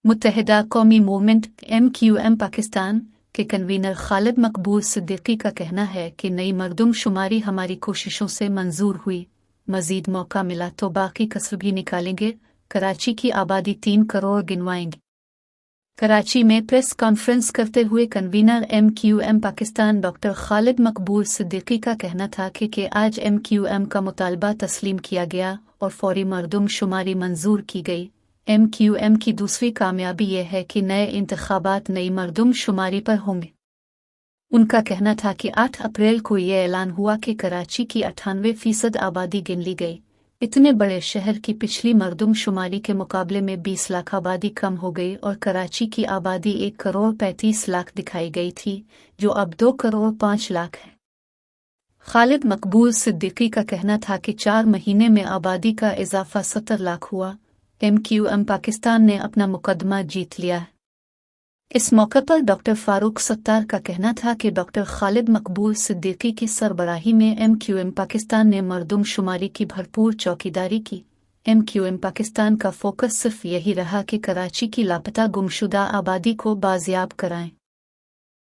मुत्तहिदा कौमी movement MQM Pakistan के convener Khalid मकबूल सिद्दीकी का कहना है कि नई मरदमशुमारी हमारी कोशिशों से मंजूर हुई, मजीद मौका मिला तो बाकी कसर भी निकालेंगे। कराची की आबादी 3 करोड़ गिनवाएंगे। कराची में प्रेस कॉन्फ्रेंस करते हुए convener MQM Pakistan doctor Khalid मकबूल सिद्दीकी का कहना था कि आज MQM का मुतालबा तस्लीम किया गया और फौरी मरदमशुमारी मंजूर की गई। MQM की दूसरी कामयाबी यह है कि नए इंतखाबात नई मरदमशुमारी पर होंगे। उनका कहना था कि 8 अप्रैल को यह ऐलान हुआ कि कराची की 98% आबादी गिन ली गई। इतने बड़े शहर की पिछली मरदमशुमारी के मुकाबले में 20 लाख आबादी कम हो गई और कराची की आबादी 1 करोड़ 35 लाख दिखाई गई थी, जो अब 2 करोड़ 5 लाख है। खालिद मकबूल सिद्दीकी का कहना था कि 4 महीने में आबादी का इजाफा 70 लाख हुआ। MQM पाकिस्तान ने अपना मुकदमा जीत लिया है। इस मौके पर डॉक्टर फारूक सत्तार का कहना था कि डॉक्टर खालिद मकबूल सिद्दीकी की सरबराही में MQM पाकिस्तान ने मरदमशुमारी की भरपूर चौकीदारी की। MQM पाकिस्तान का फोकस सिर्फ यही रहा कि कराची की लापता गुमशुदा आबादी को बाजियाब कराएं।